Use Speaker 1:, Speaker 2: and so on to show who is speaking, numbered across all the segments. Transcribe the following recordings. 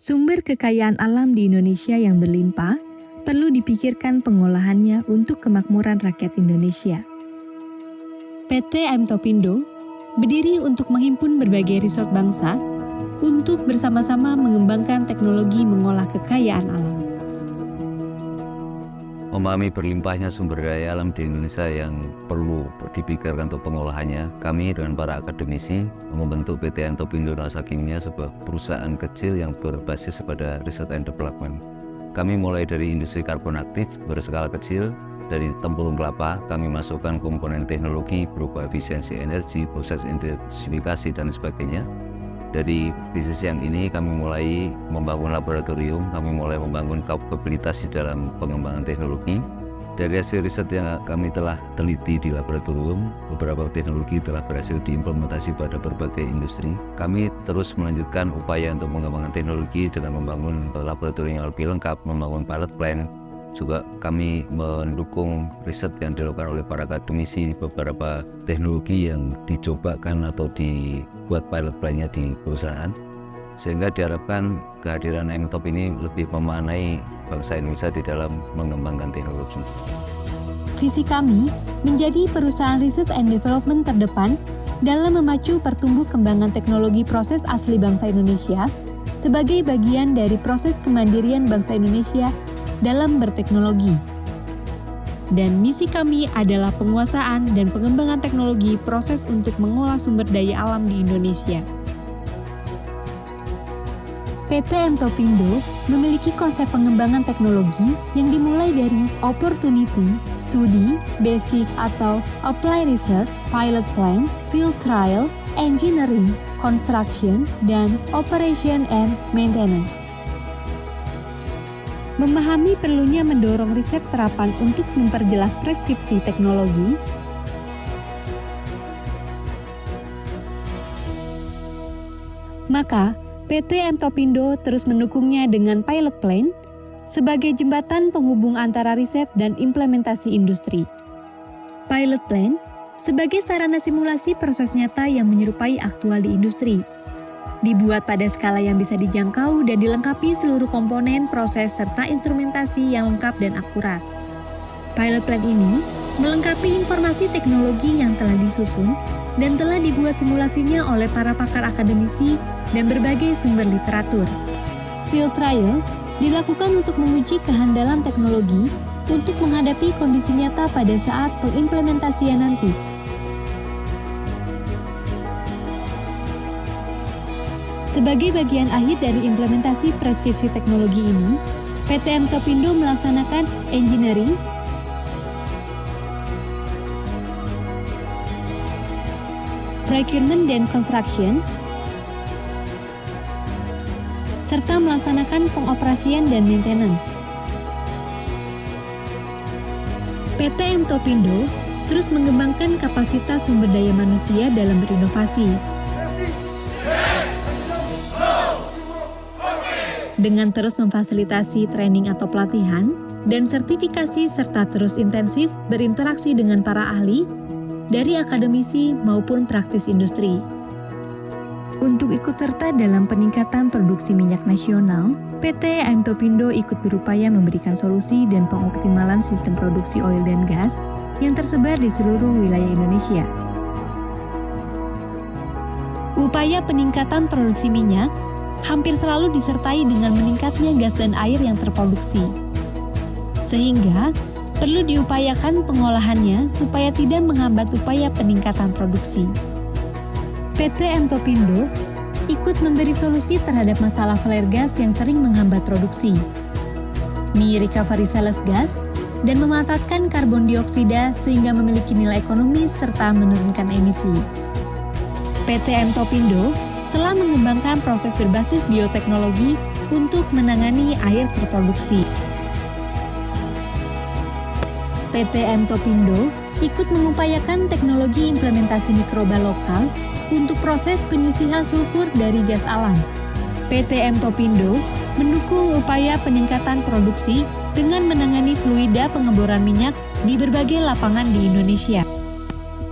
Speaker 1: Sumber kekayaan alam di Indonesia yang berlimpah perlu dipikirkan pengolahannya untuk kemakmuran rakyat Indonesia. PT Mtopindo berdiri untuk menghimpun berbagai resort bangsa untuk bersama-sama mengembangkan teknologi mengolah kekayaan alam.
Speaker 2: Memahami berlimpahnya sumber daya alam di Indonesia yang perlu dipikirkan untuk pengolahannya, kami dengan para akademisi membentuk PT Mtopindo Nusa Kimia, sebuah perusahaan kecil yang berbasis pada research and development. Kami mulai dari industri karbon aktif berskala kecil, dari tempurung kelapa kami masukkan komponen teknologi berupa efisiensi energi, proses intensifikasi dan sebagainya. Dari bisnis yang ini kami mulai membangun laboratorium, kami mulai membangun kapabilitas di dalam pengembangan teknologi. Dari hasil riset yang kami telah teliti di laboratorium, beberapa teknologi telah berhasil diimplementasi pada berbagai industri. Kami terus melanjutkan upaya untuk mengembangkan teknologi dengan membangun laboratorium yang lebih lengkap, membangun pilot plant. Juga kami mendukung riset yang dilakukan oleh para akademisi, beberapa teknologi yang dicobakan atau dibuat pilot plan-nya di perusahaan, sehingga diharapkan kehadiran Mtop ini lebih memaknai bangsa Indonesia di dalam mengembangkan teknologi.
Speaker 1: Visi kami menjadi perusahaan research and development terdepan dalam memacu pertumbuh kembangan teknologi proses asli bangsa Indonesia sebagai bagian dari proses kemandirian bangsa Indonesia dalam berteknologi. Dan misi kami adalah penguasaan dan pengembangan teknologi proses untuk mengolah sumber daya alam di Indonesia. PT Mtopindo memiliki konsep pengembangan teknologi yang dimulai dari opportunity, studi, basic atau apply research, pilot plan, field trial, engineering, construction, dan operation and maintenance. Memahami perlunya mendorong riset terapan untuk memperjelas preskripsi teknologi, maka PT Mtopindo terus mendukungnya dengan pilot plan sebagai jembatan penghubung antara riset dan implementasi industri. Pilot plan sebagai sarana simulasi proses nyata yang menyerupai aktual di industri. Dibuat pada skala yang bisa dijangkau dan dilengkapi seluruh komponen, proses, serta instrumentasi yang lengkap dan akurat. Pilot plan ini melengkapi informasi teknologi yang telah disusun dan telah dibuat simulasinya oleh para pakar akademisi dan berbagai sumber literatur. Field trial dilakukan untuk menguji kehandalan teknologi untuk menghadapi kondisi nyata pada saat pengimplementasian nanti. Sebagai bagian akhir dari implementasi preskripsi teknologi ini, PT Mtopindo melaksanakan engineering, procurement dan construction, serta melaksanakan pengoperasian dan maintenance. PT Mtopindo terus mengembangkan kapasitas sumber daya manusia dalam berinovasi. Dengan terus memfasilitasi training atau pelatihan dan sertifikasi serta terus intensif berinteraksi dengan para ahli dari akademisi maupun praktis industri. Untuk ikut serta dalam peningkatan produksi minyak nasional, PT Mtopindo ikut berupaya memberikan solusi dan pengoptimalan sistem produksi oil dan gas yang tersebar di seluruh wilayah Indonesia. Upaya peningkatan produksi minyak hampir selalu disertai dengan meningkatnya gas dan air yang terproduksi. Sehingga, perlu diupayakan pengolahannya supaya tidak menghambat upaya peningkatan produksi. PT Mtopindo ikut memberi solusi terhadap masalah flare gas yang sering menghambat produksi. Recovery sales gas dan memanfaatkan karbon dioksida sehingga memiliki nilai ekonomis serta menurunkan emisi. PT Mtopindo telah mengembangkan proses berbasis bioteknologi untuk menangani air terproduksi. PT Mtopindo ikut mengupayakan teknologi implementasi mikroba lokal untuk proses penyisihan sulfur dari gas alam. PT Mtopindo mendukung upaya peningkatan produksi dengan menangani fluida pengeboran minyak di berbagai lapangan di Indonesia.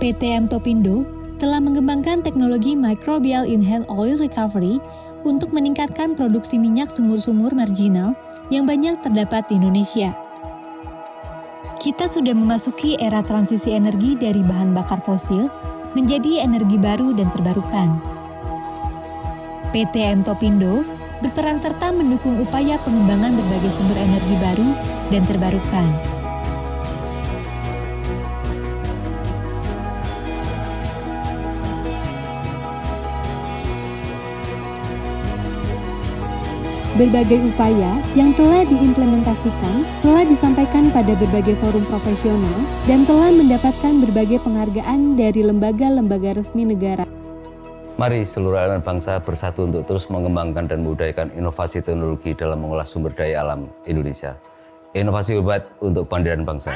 Speaker 1: PT Mtopindo telah mengembangkan teknologi Microbial Enhanced Oil Recovery untuk meningkatkan produksi minyak sumur-sumur marginal yang banyak terdapat di Indonesia. Kita sudah memasuki era transisi energi dari bahan bakar fosil menjadi energi baru dan terbarukan. PT M Topindo berperan serta mendukung upaya pengembangan berbagai sumber energi baru dan terbarukan. Berbagai upaya yang telah diimplementasikan telah disampaikan pada berbagai forum profesional dan telah mendapatkan berbagai penghargaan dari lembaga-lembaga resmi negara.
Speaker 2: Mari seluruh elemen bangsa bersatu untuk terus mengembangkan dan memudahkan inovasi teknologi dalam mengolah sumber daya alam Indonesia. Inovasi obat untuk kemandirian bangsa.